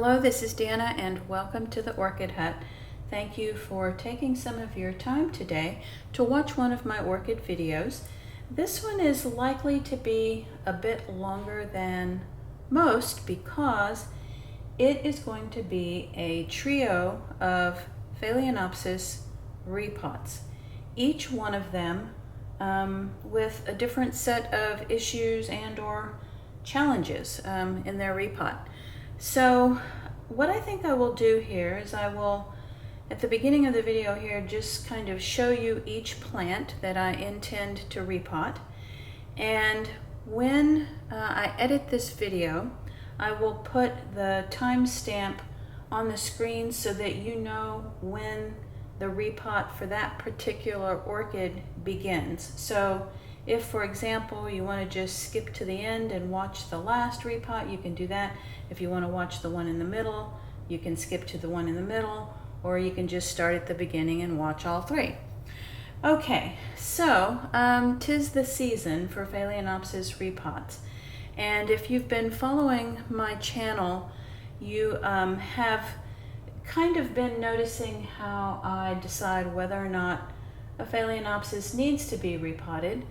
Hello, this is Dana and welcome to the Orchid Hut. Thank you for taking some of your time today to watch one of my orchid videos. This one is likely to be a bit longer than most because it is going to be a trio of Phalaenopsis Repots, each one of them with a different set of issues and or challenges in their repot. So what I think I will do here is I will, at the beginning of the video here, just kind of show you each plant that I intend to repot. And when I edit this video, I will put the timestamp on the screen so that you know when the repot for that particular orchid begins. So if, for example, you want to just skip to the end and watch the last repot, you can do that. If you want to watch the one in the middle, you can skip to the one in the middle, or you can just start at the beginning and watch all three. Okay, so 'tis the season for Phalaenopsis Repots. And if you've been following my channel, you have kind of been noticing how I decide whether or not a Phalaenopsis needs to be repotted.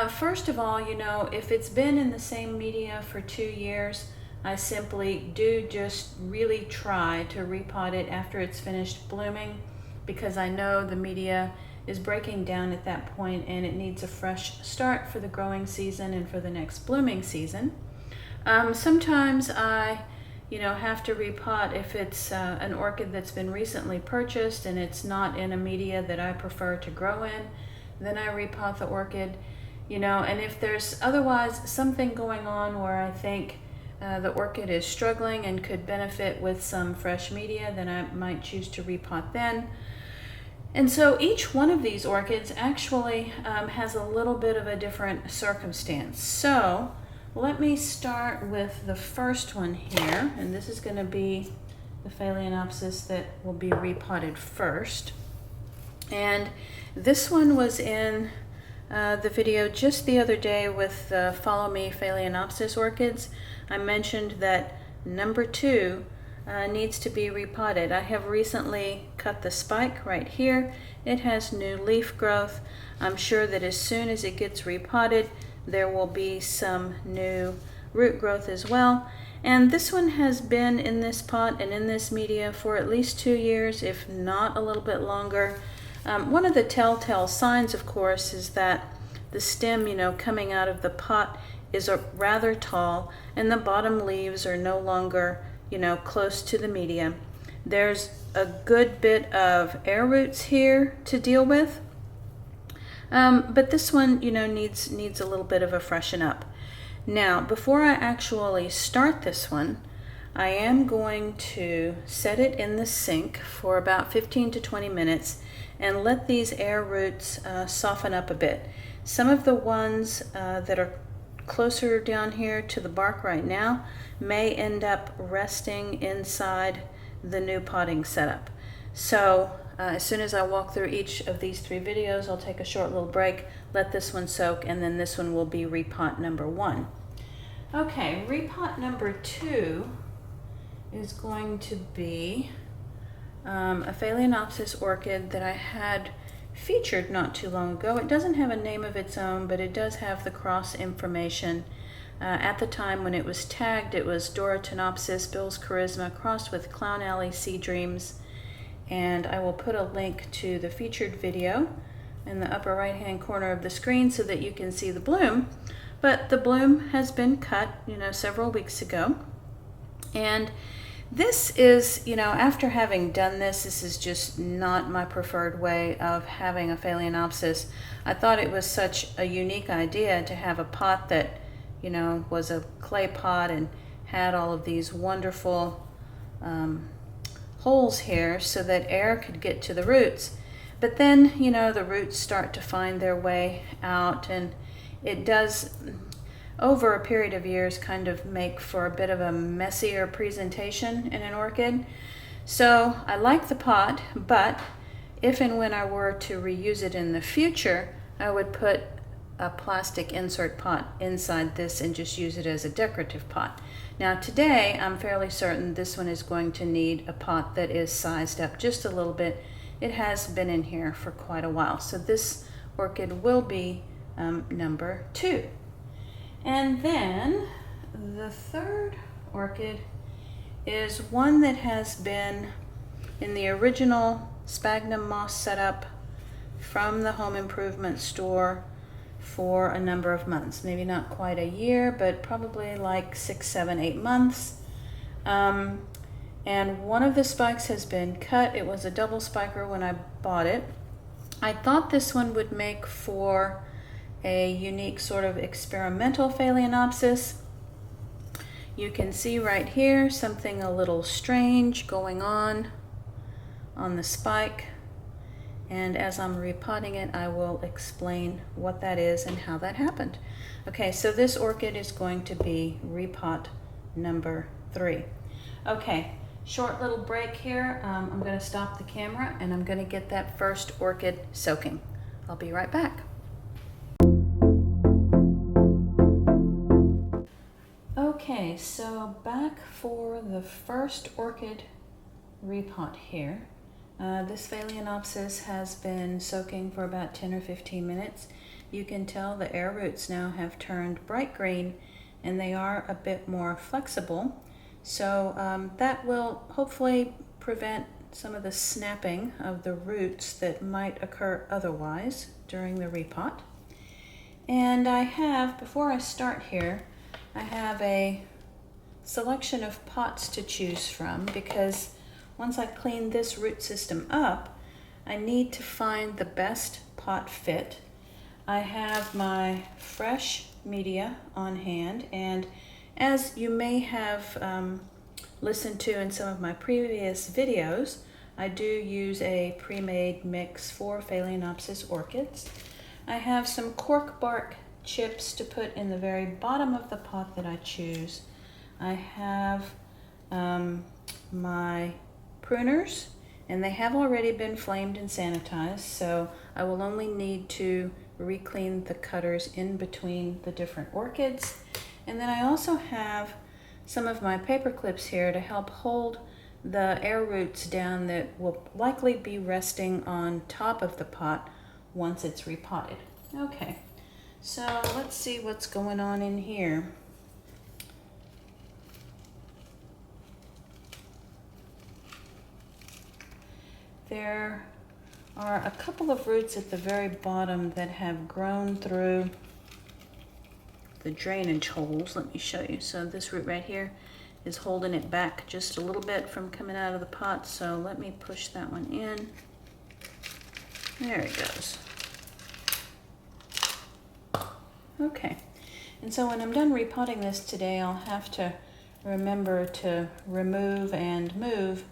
First of all, you know, if it's been in the same media for 2 years, I simply do just really try to repot it after it's finished blooming, because I know the media is breaking down at that point and it needs a fresh start for the growing season and for the next blooming season. Sometimes I have to repot if it's an orchid that's been recently purchased and it's not in a media that I prefer to grow in. Then I repot the orchid, and if there's otherwise something going on where I think the orchid is struggling and could benefit with some fresh media, then I might choose to repot then. And so each one of these orchids actually has a little bit of a different circumstance. So let me start with the first one here, and this is going to be the Phalaenopsis that will be repotted first. And this one was in the video just the other day with the Follow Me Phalaenopsis orchids. I mentioned that number 2 needs to be repotted. I have recently cut the spike right here. It has new leaf growth. I'm sure that as soon as it gets repotted, there will be some new root growth as well. And this one has been in this pot and in this media for at least 2 years, if not a little bit longer. One of the telltale signs, of course, is that the stem, coming out of the pot is rather tall and the bottom leaves are no longer, close to the media. There's a good bit of air roots here to deal with. But this one, needs a little bit of a freshen up. Now, before I actually start this one, I am going to set it in the sink for about 15 to 20 minutes and let these air roots soften up a bit. Some of the ones that are closer down here to the bark right now may end up resting inside the new potting setup. So as soon as I walk through each of these 3 videos, I'll take a short little break, let this one soak, and then this one will be repot number 1. Okay, repot number 2 is going to be a Phalaenopsis orchid that I had featured not too long ago. It doesn't have a name of its own, but it does have the cross information. At the time when it was tagged, it was Doratonopsis Bill's Charisma crossed with Clown Alley Sea Dreams. And I will put a link to the featured video in the upper right hand corner of the screen so that you can see the bloom. But the bloom has been cut, several weeks ago. And this is, after having done this is just not my preferred way of having a Phalaenopsis. I thought it was such a unique idea to have a pot that, was a clay pot and had all of these wonderful holes here so that air could get to the roots. But then, the roots start to find their way out, and it does, over a period of years, kind of make for a bit of a messier presentation in an orchid. So I like the pot, but if and when I were to reuse it in the future, I would put a plastic insert pot inside this and just use it as a decorative pot. Now today, I'm fairly certain this one is going to need a pot that is sized up just a little bit. It has been in here for quite a while, so this orchid will be number 2. And then the third orchid is one that has been in the original sphagnum moss setup from the home improvement store for a number of months. Maybe not quite a year, but probably like 6, 7, 8 months. And one of the spikes has been cut. It was a double spiker when I bought it. I thought this one would make for a unique sort of experimental Phalaenopsis. You can see right here something a little strange going on the spike. And as I'm repotting it, I will explain what that is and how that happened. Okay, so this orchid is going to be repot number 3. Okay, short little break here. I'm going to stop the camera and I'm going to get that first orchid soaking. I'll be right back. Okay, so back for the first orchid repot here. This Phalaenopsis has been soaking for about 10 or 15 minutes. You can tell the air roots now have turned bright green and they are a bit more flexible. So that will hopefully prevent some of the snapping of the roots that might occur otherwise during the repot. And I have, before I start here, I have a selection of pots to choose from because once I clean this root system up, I need to find the best pot fit. I have my fresh media on hand, and as you may have listened to in some of my previous videos, I do use a pre-made mix for Phalaenopsis orchids. I have some cork bark chips to put in the very bottom of the pot that I choose. I have my pruners, and they have already been flamed and sanitized, so I will only need to re-clean the cutters in between the different orchids. And then I also have some of my paper clips here to help hold the air roots down that will likely be resting on top of the pot once it's repotted. Okay, so let's see what's going on in here. There are a couple of roots at the very bottom that have grown through the drainage holes. Let me show you. So this root right here is holding it back just a little bit from coming out of the pot. So let me push that one in. There it goes. Okay. And so when I'm done repotting this today, I'll have to remember to remove and move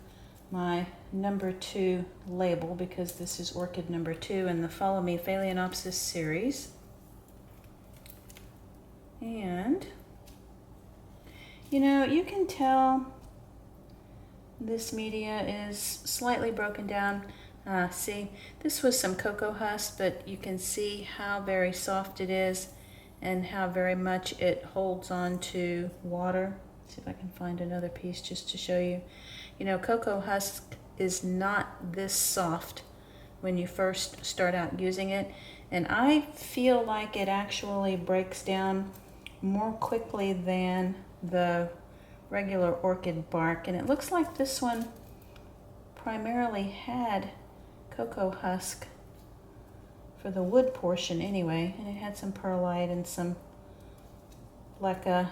my number 2 label because this is orchid number 2 in the Follow Me Phalaenopsis series. And you know, you can tell this media is slightly broken down. See, this was some cocoa husk, but you can see how very soft it is and how very much it holds on to water. Let's see if I can find another piece just to show you. You know, cocoa husk is not this soft when you first start out using it, and I feel like it actually breaks down more quickly than the regular orchid bark. And it looks like this one primarily had cocoa husk for the wood portion anyway, and it had some perlite and some leca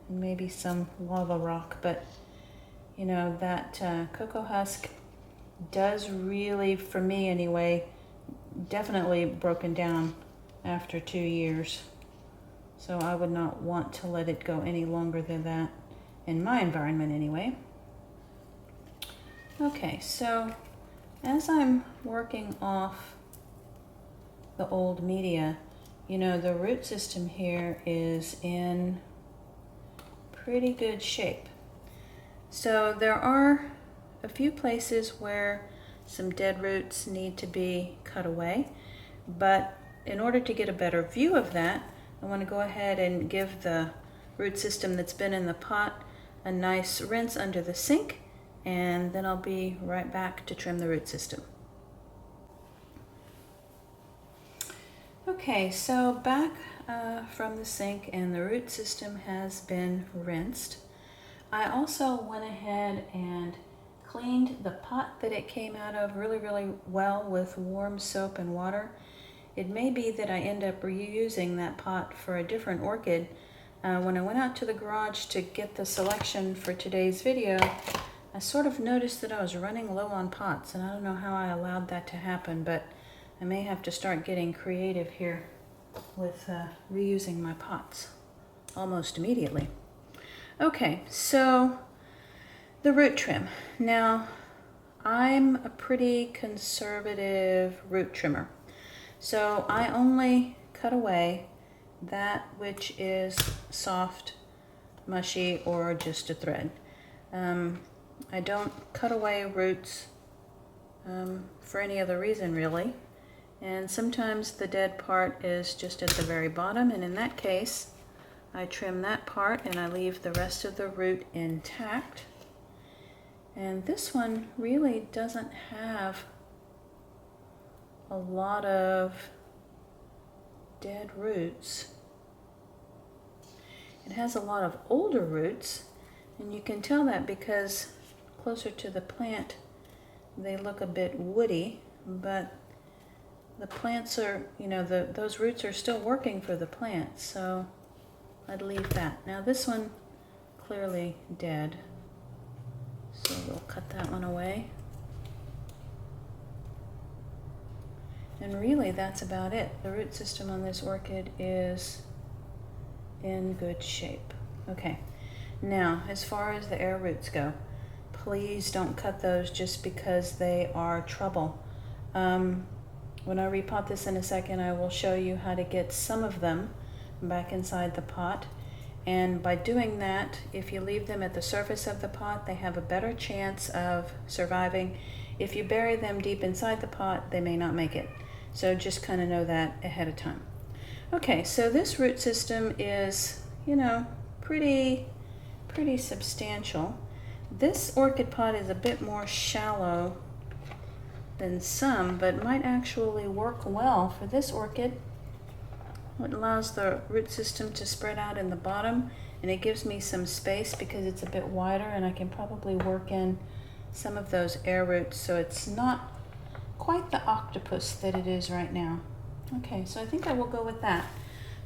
and maybe some lava rock, but you know, that cocoa husk does really, for me anyway, definitely broken down after 2 years. So I would not want to let it go any longer than that in my environment anyway. Okay, so as I'm working off the old media, you know, the root system here is in pretty good shape. So there are a few places where some dead roots need to be cut away, but in order to get a better view of that, I want to go ahead and give the root system that's been in the pot a nice rinse under the sink, and then I'll be right back to trim the root system. Okay, so back from the sink, and the root system has been rinsed. I also went ahead and cleaned the pot that it came out of really well with warm soap and water. It may be that I end up reusing that pot for a different orchid. When I went out to the garage to get the selection for today's video, I sort of noticed that I was running low on pots, and I don't know how I allowed that to happen, but I may have to start getting creative here with reusing my pots almost immediately. Okay, so the root trim. Now, I'm a pretty conservative root trimmer, so I only cut away that which is soft, mushy, or just a thread. I don't cut away roots for any other reason, really. And sometimes the dead part is just at the very bottom, and in that case, I trim that part and I leave the rest of the root intact. And this one really doesn't have a lot of dead roots. It has a lot of older roots, and you can tell that because closer to the plant they look a bit woody, but the plants are, those roots are still working for the plant, so I'd leave that. Now this one clearly dead, so we'll cut that one away. And really that's about it. The root system on this orchid is in good shape. Okay, now as far as the air roots go, please don't cut those just because they are trouble. When I repot this in a second, I will show you how to get some of them back inside the pot. And by doing that, if you leave them at the surface of the pot, they have a better chance of surviving. If you bury them deep inside the pot, they may not make it. So just kind of know that ahead of time. Okay, so this root system is, pretty substantial. This orchid pot is a bit more shallow than some, but might actually work well for this orchid. It allows the root system to spread out in the bottom, and it gives me some space because it's a bit wider, and I can probably work in some of those air roots so it's not quite the octopus that it is right now. Okay, so I think I will go with that.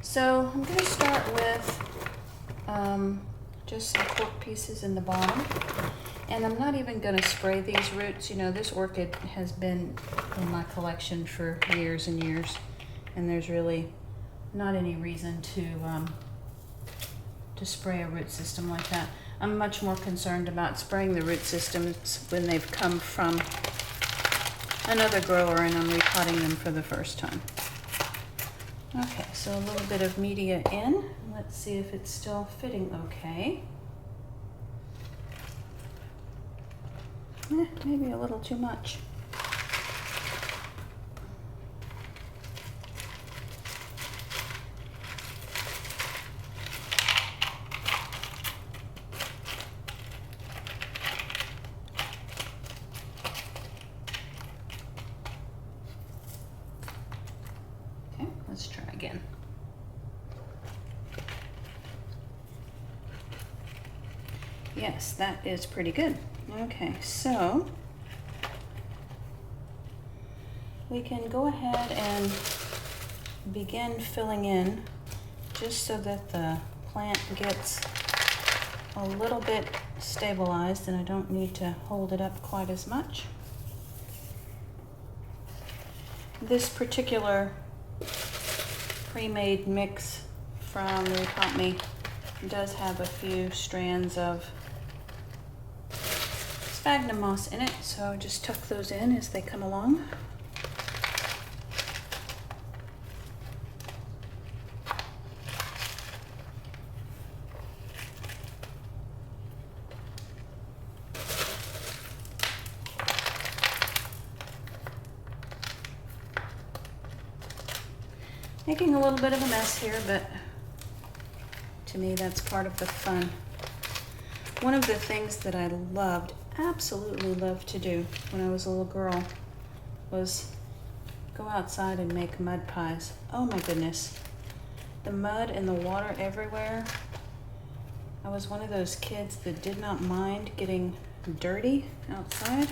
So I'm going to start with just some cork pieces in the bottom. And I'm not even going to spray these roots. This orchid has been in my collection for years and years, and there's really not any reason to spray a root system like that. I'm much more concerned about spraying the root systems when they've come from another grower and I'm repotting them for the first time. Okay, so a little bit of media in. Let's see if it's still fitting okay. Maybe a little too much. Okay, let's try again. Yes, that is pretty good. Okay, so we can go ahead and begin filling in just so that the plant gets a little bit stabilized and I don't need to hold it up quite as much. This particular pre-made mix from Repotting does have a few strands of sphagnum moss in it, so just tuck those in as they come along. making a little bit of a mess here, but to me that's part of the fun. One of the things that I loved, absolutely loved to do when I was a little girl was go outside and make mud pies. Oh my goodness. The mud and the water everywhere. I was one of those kids that did not mind getting dirty outside.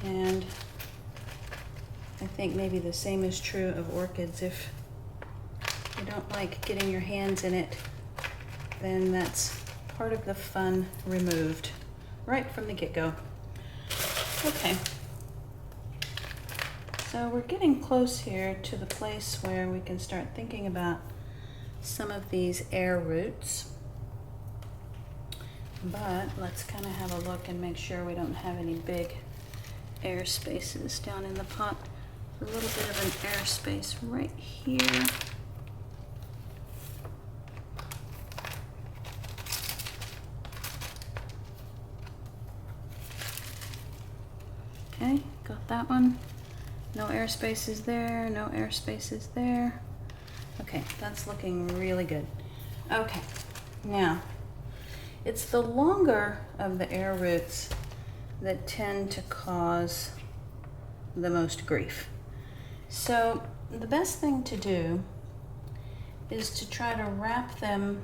And I think maybe the same is true of orchids. If you don't like getting your hands in it, then that's part of the fun removed right from the get-go. Okay. So we're getting close here to the place where we can start thinking about some of these air roots. But let's kind of have a look and make sure we don't have any big air spaces down in the pot. A little bit of an air space right here. Okay, got that one. No air spaces there, no air spaces there. Okay, that's looking really good. Okay, now, it's the longer of the air roots that tend to cause the most grief. So the best thing to do is to try to wrap them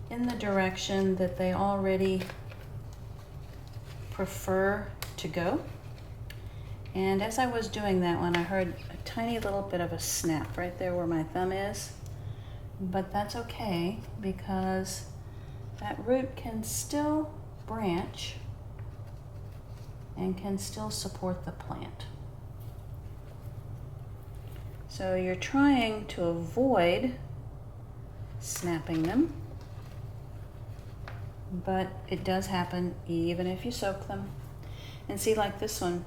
in the direction that they already prefer to go. And as I was doing that one, I heard a tiny little bit of a snap right there where my thumb is. But that's okay, because that root can still branch and can still support the plant. So you're trying to avoid snapping them, but it does happen even if you soak them. And see, like this one,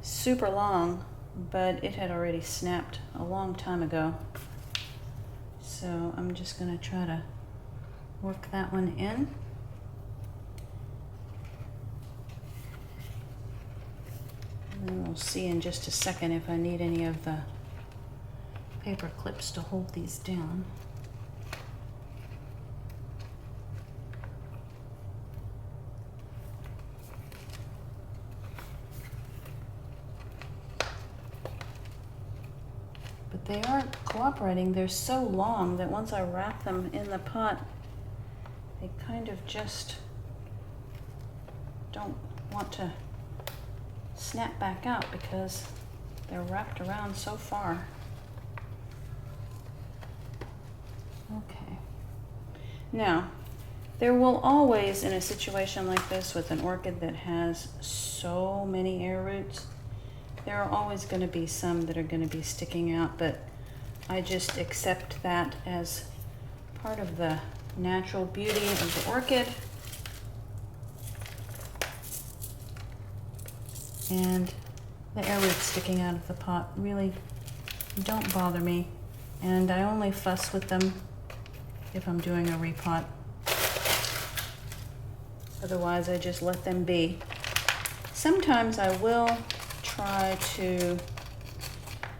super long, but it had already snapped a long time ago. So I'm just going to try to work that one in. And then we'll see in just a second if I need any of the paper clips to hold these down. But they aren't cooperating. They're so long that once I wrap them in the pot, they kind of just don't want to snap back out because they're wrapped around so far. Okay. Now, there will always, in a situation like this with an orchid that has so many air roots, there are always going to be some that are going to be sticking out, but I just accept that as part of the natural beauty of the orchid. And the air roots sticking out of the pot really don't bother me, and I only fuss with them if I'm doing a repot. Otherwise, I just let them be. Sometimes I will try to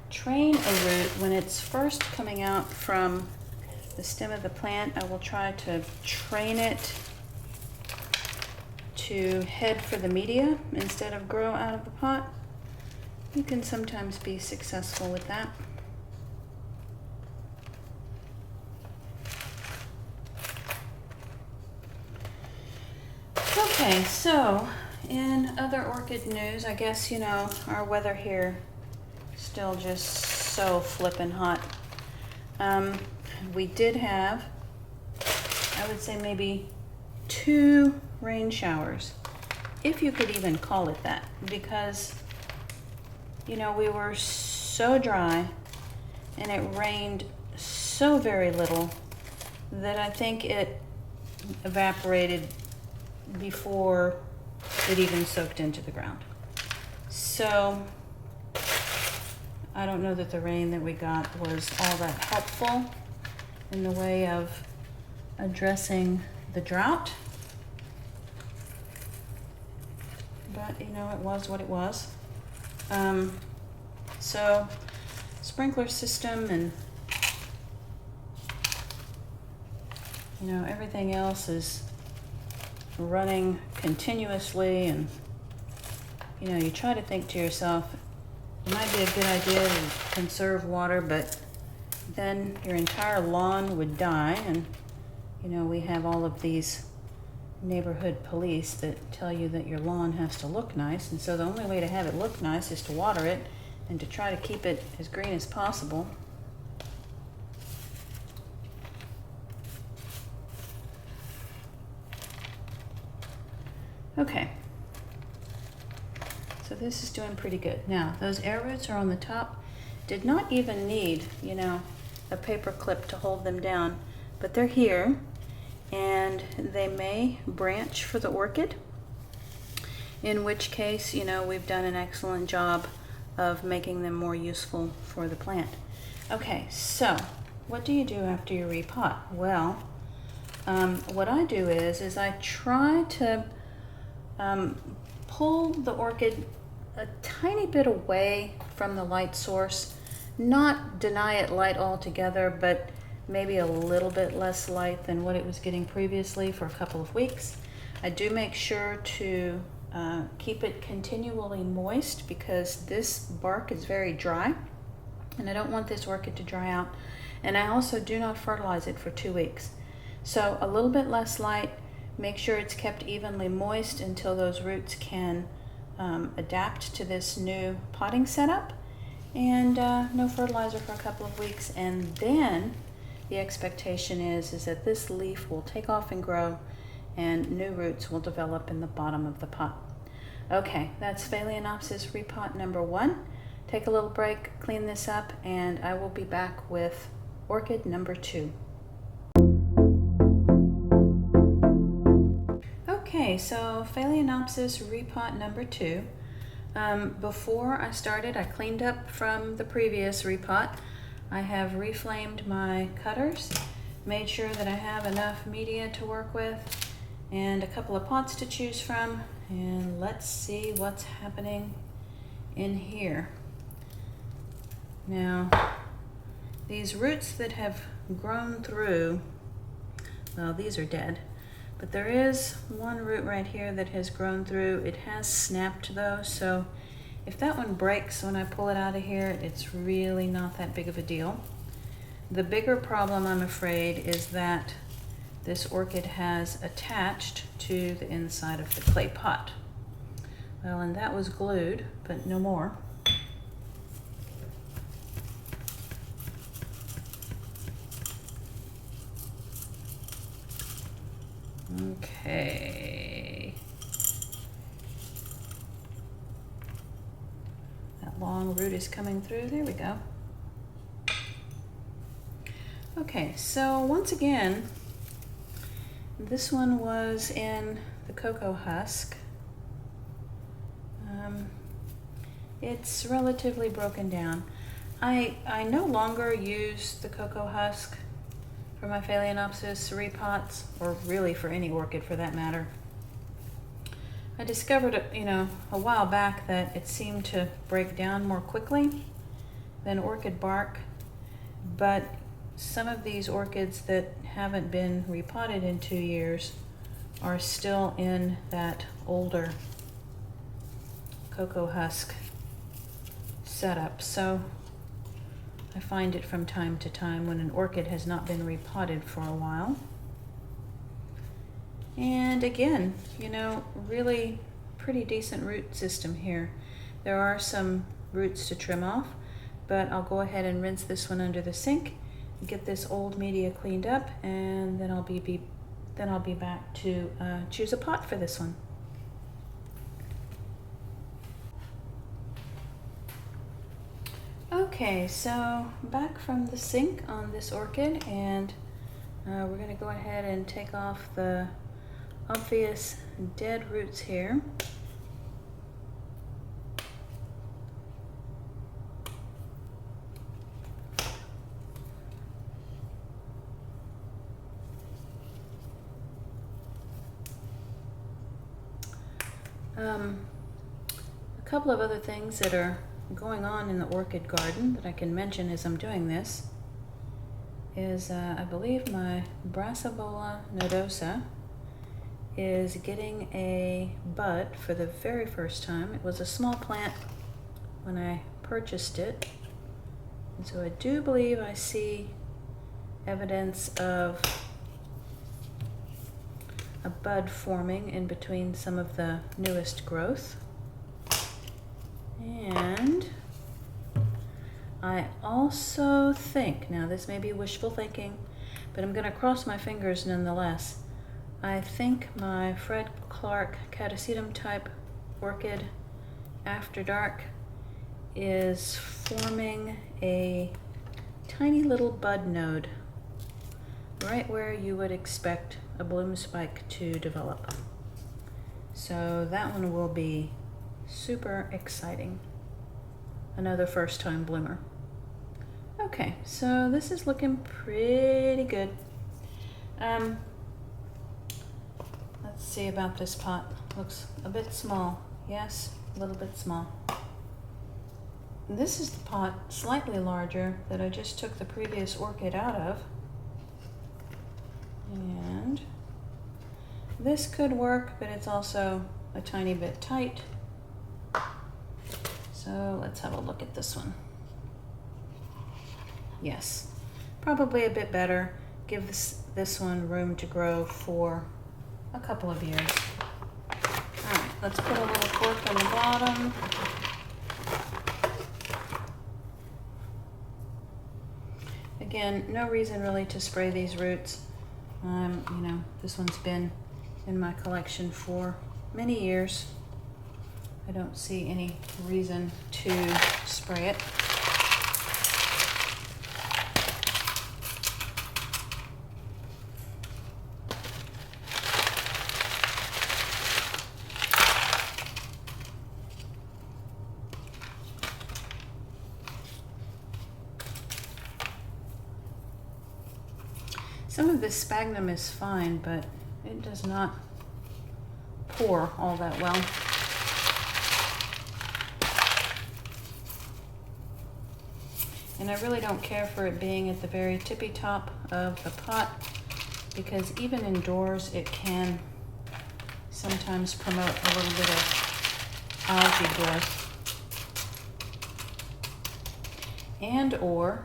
train a root when it's first coming out from the stem of the plant. I will try to train it to head for the media instead of grow out of the pot. You can sometimes be successful with that. Okay, so in other orchid news, I guess, you know, our weather here still just so flippin' hot. We did have, I would say maybe 2 rain showers, if you could even call it that, because, you know, we were so dry and it rained so very little that I think it evaporated before it even soaked into the ground. So I don't know that the rain that we got was all that helpful in the way of addressing the drought. But, you know, it was what it was. So sprinkler system and everything else is running continuously, and you try to think to yourself, it might be a good idea to conserve water, but then your entire lawn would die. And we have all of these neighborhood police that tell you that your lawn has to look nice, and so the only way to have it look nice is to water it and to try to keep it as green as possible. Okay, so this is doing pretty good. Now, those air roots are on the top. Did not even need, a paper clip to hold them down, but they're here, and they may branch for the orchid, in which case, we've done an excellent job of making them more useful for the plant. Okay, so what do you do after you repot? Well, what I do is I try to pull the orchid a tiny bit away from the light source, not deny it light altogether, but maybe a little bit less light than what it was getting previously for a couple of weeks. I do make sure to keep it continually moist, because this bark is very dry and I don't want this orchid to dry out. And I also do not fertilize it for 2 weeks. So a little bit less light, make sure it's kept evenly moist until those roots can adapt to this new potting setup, and no fertilizer for a couple of weeks. And then the expectation is that this leaf will take off and grow and new roots will develop in the bottom of the pot. Okay, that's Phalaenopsis Repot number 1. Take a little break, clean this up, and I will be back with orchid number 2. Okay, so Phalaenopsis Repot number 2. Before I started, I cleaned up from the previous repot. I have reflamed my cutters, made sure that I have enough media to work with, and a couple of pots to choose from. And let's see what's happening in here. Now, these roots that have grown through, well, these are dead. But there is one root right here that has grown through. It has snapped though, so if that one breaks when I pull it out of here, it's really not that big of a deal. The bigger problem, I'm afraid, is that this orchid has attached to the inside of the clay pot. Well, and that was glued, but no more. Okay. That long root is coming through. There we go. Okay, so once again, this one was in the cocoa husk. It's relatively broken down. I no longer use the cocoa husk for my Phalaenopsis repots, or really for any orchid for that matter. I discovered, a while back that it seemed to break down more quickly than orchid bark, but some of these orchids that haven't been repotted in 2 years are still in that older cocoa husk setup. So I find it from time to time when an orchid has not been repotted for a while. And again, really pretty decent root system here. There are some roots to trim off, but I'll go ahead and rinse this one under the sink, get this old media cleaned up, and then I'll be back to choose a pot for this one. Okay, so back from the sink on this orchid, and we're going to go ahead and take off the obvious dead roots here. A couple of other things that are going on in the orchid garden that I can mention as I'm doing this is I believe my Brassivola nodosa is getting a bud for the very first time. It was a small plant when I purchased it, and so I do believe I see evidence of a bud forming in between some of the newest growth. And I also think, now this may be wishful thinking, but I'm going to cross my fingers nonetheless. I think my Fred Clark catasetum type orchid After Dark is forming a tiny little bud node right where you would expect a bloom spike to develop. So that one will be super exciting. Another first time bloomer. Okay, so this is looking pretty good. Let's see about this pot. Looks a bit small. Yes, a little bit small. This is the pot, slightly larger, that I just took the previous orchid out of. And this could work, but it's also a tiny bit tight. So let's have a look at this one. Yes, probably a bit better. Give this one room to grow for a couple of years. All right, let's put a little cork on the bottom. Again, no reason really to spray these roots. You know, this one's been in my collection for many years. I don't see any reason to spray it. Some of this sphagnum is fine, but it does not pour all that well. And I really don't care for it being at the very tippy top of the pot, because even indoors it can sometimes promote a little bit of algae growth. And or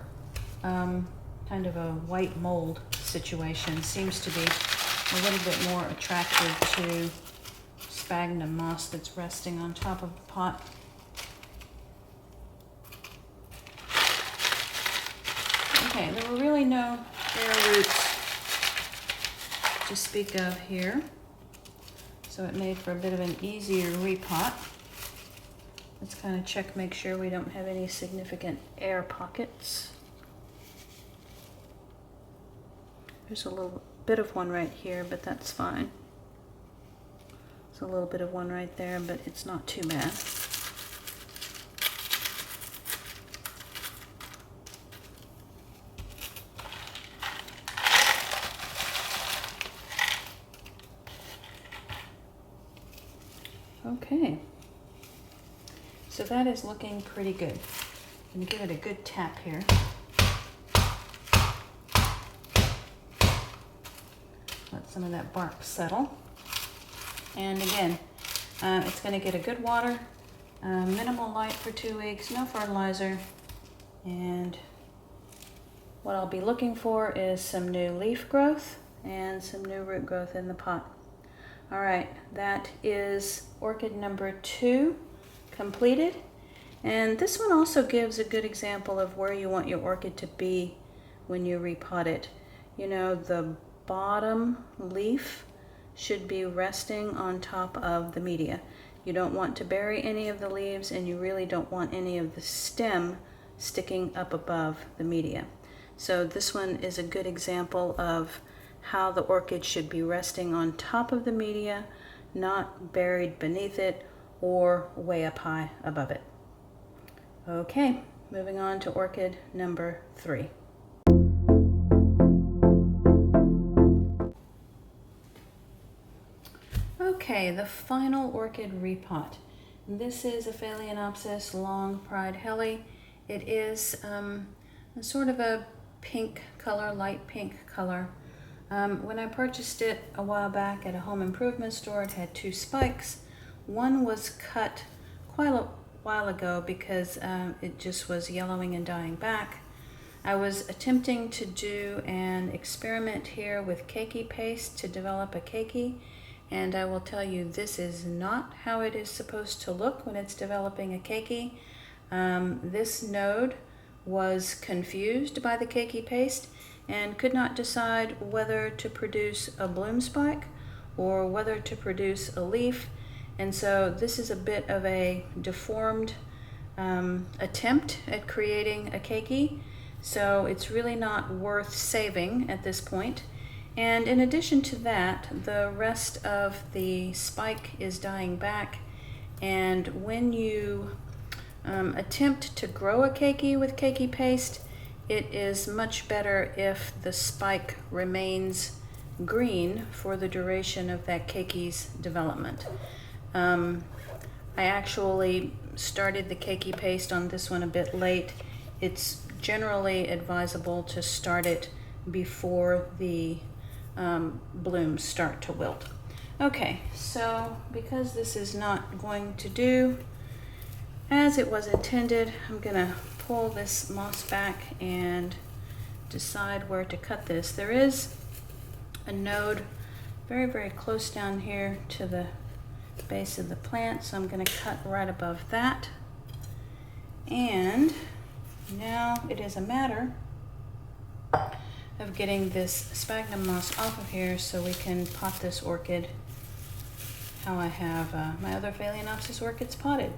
kind of a white mold situation seems to be a little bit more attractive to sphagnum moss that's resting on top of the pot. Okay, there were really no air roots to speak of here, so it made for a bit of an easier repot. Let's kind of check, make sure we don't have any significant air pockets. There's a little bit of one right here, but that's fine. There's a little bit of one right there, but it's not too bad. Okay, so that is looking pretty good. I'm going to give it a good tap here. Let some of that bark settle. And again, it's going to get a good water, minimal light for 2 weeks, no fertilizer. And what I'll be looking for is some new leaf growth and some new root growth in the pot. All right, that is orchid number 2 completed. And this one also gives a good example of where you want your orchid to be when you repot it. You know, the bottom leaf should be resting on top of the media. You don't want to bury any of the leaves, and you really don't want any of the stem sticking up above the media. So this one is a good example of how the orchid should be resting on top of the media, not buried beneath it or way up high above it. Okay, moving on to orchid number 3. Okay, the final orchid repot. This is a Phalaenopsis long pride heli. It is sort of a pink color, light pink color. When I purchased it a while back at a home improvement store, it had two spikes. One was cut quite a while ago because it just was yellowing and dying back. I was attempting to do an experiment here with keiki paste to develop a keiki, and I will tell you this is not how it is supposed to look when it's developing a keiki. This node was confused by the keiki paste and could not decide whether to produce a bloom spike or whether to produce a leaf, and so this is a bit of a deformed attempt at creating a keiki. So it's really not worth saving at this point. And in addition to that, the rest of the spike is dying back. And when you attempt to grow a keiki with keiki paste, it is much better if the spike remains green for the duration of that keiki's development. I actually started the keiki paste on this one a bit late. It's generally advisable to start it before the blooms start to wilt. Okay, so because this is not going to do as it was intended, I'm gonna pull this moss back and decide where to cut this. There is a node very, very close down here to the base of the plant, so I'm gonna cut right above that. And now it is a matter of getting this sphagnum moss off of here so we can pot this orchid how I have my other Phalaenopsis orchids potted.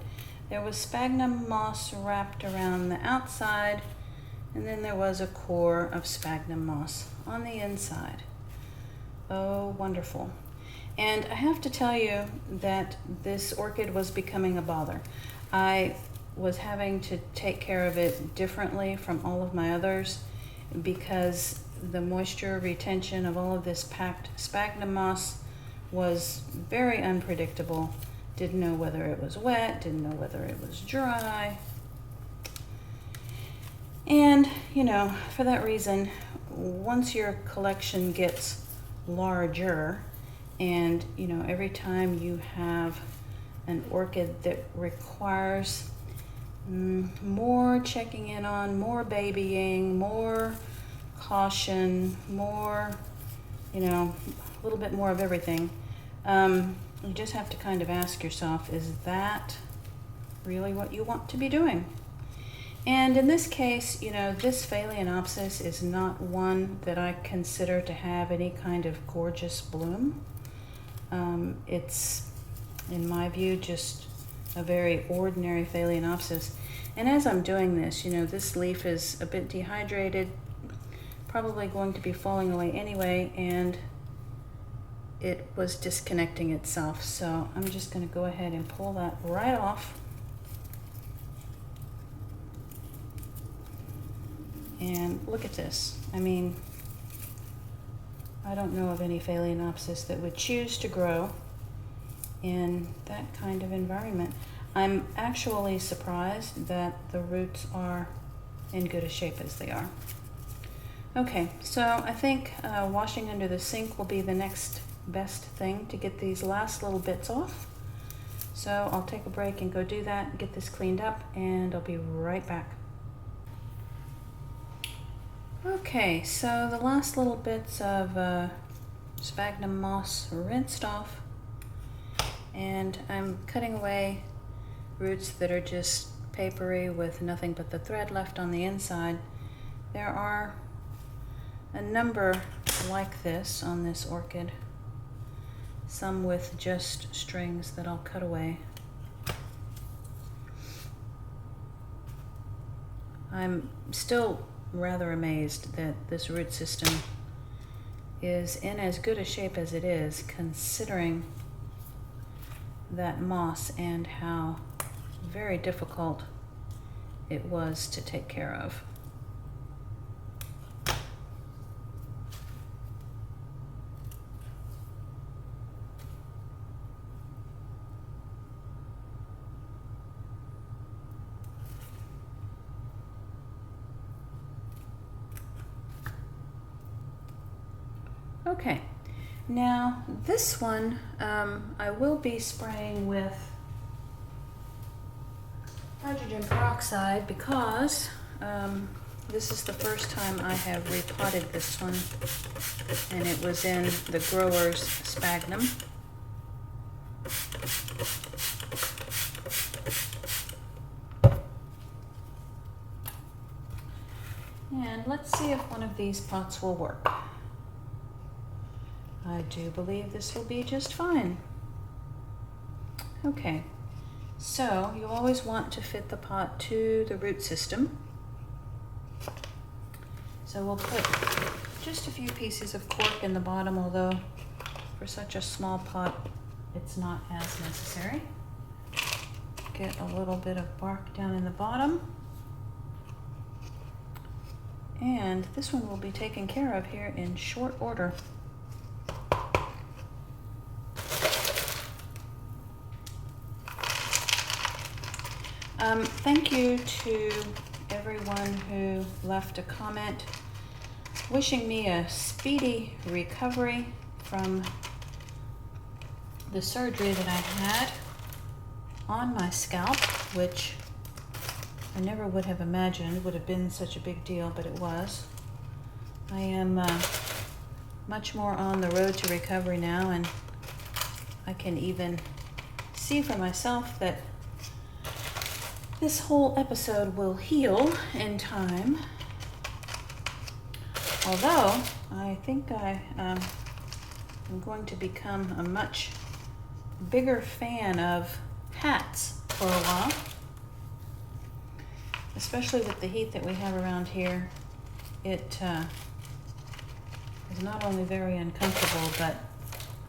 There was sphagnum moss wrapped around the outside, and then there was a core of sphagnum moss on the inside. Oh, wonderful. And I have to tell you that this orchid was becoming a bother. I was having to take care of it differently from all of my others because the moisture retention of all of this packed sphagnum moss was very unpredictable. Didn't know whether it was wet, didn't know whether it was dry. And, you know, for that reason, once your collection gets larger and, you know, every time you have an orchid that requires more checking in on, more babying, more caution, more, you know, a little bit more of everything. You just have to kind of ask yourself, is that really what you want to be doing? And in this case, you know, this Phalaenopsis is not one that I consider to have any kind of gorgeous bloom. It's, in my view, just a very ordinary Phalaenopsis. And as I'm doing this, you know, this leaf is a bit dehydrated, probably going to be falling away anyway, and it was disconnecting itself. So I'm just going to go ahead and pull that right off. And look at this. I mean, I don't know of any Phalaenopsis that would choose to grow in that kind of environment. I'm actually surprised that the roots are in good a shape as they are. Okay, so I think washing under the sink will be the next best thing to get these last little bits off. So I'll take a break and go do that, get this cleaned up, and I'll be right back. Okay, so the last little bits of sphagnum moss rinsed off, and I'm cutting away roots that are just papery with nothing but the thread left on the inside. There are a number like this on this orchid, some with just strings that I'll cut away. I'm still rather amazed that this root system is in as good a shape as it is, considering that moss and how very difficult it was to take care of. Okay, now this one I will be spraying with hydrogen peroxide because this is the first time I have repotted this one, and it was in the grower's sphagnum. And let's see if one of these pots will work. I do believe this will be just fine. Okay, so you always want to fit the pot to the root system. So we'll put just a few pieces of cork in the bottom, although for such a small pot, it's not as necessary. Get a little bit of bark down in the bottom. And this one will be taken care of here in short order. Thank you to everyone who left a comment wishing me a speedy recovery from the surgery that I had on my scalp, which I never would have imagined would have been such a big deal, but it was. I am much more on the road to recovery now, and I can even see for myself that this whole episode will heal in time. Although, I think I am going to become a much bigger fan of hats for a while. Especially with the heat that we have around here. It is not only very uncomfortable, but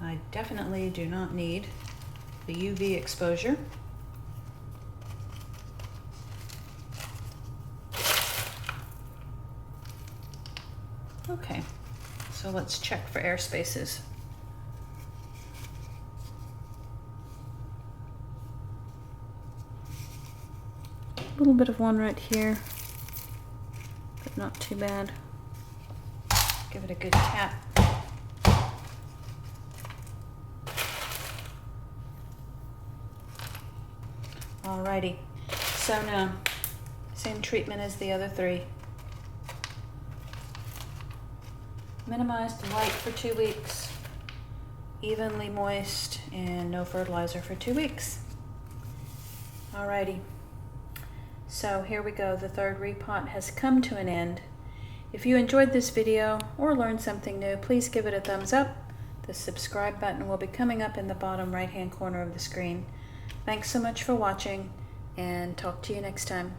I definitely do not need the UV exposure. Okay, so let's check for air spaces. A little bit of one right here, but not too bad. Give it a good tap. Alrighty, so now, same treatment as the other three. Minimized light for 2 weeks, evenly moist, and no fertilizer for 2 weeks. Alrighty, so here we go. The third repot has come to an end. If you enjoyed this video or learned something new, please give it a thumbs up. The subscribe button will be coming up in the bottom right-hand corner of the screen. Thanks so much for watching, and talk to you next time.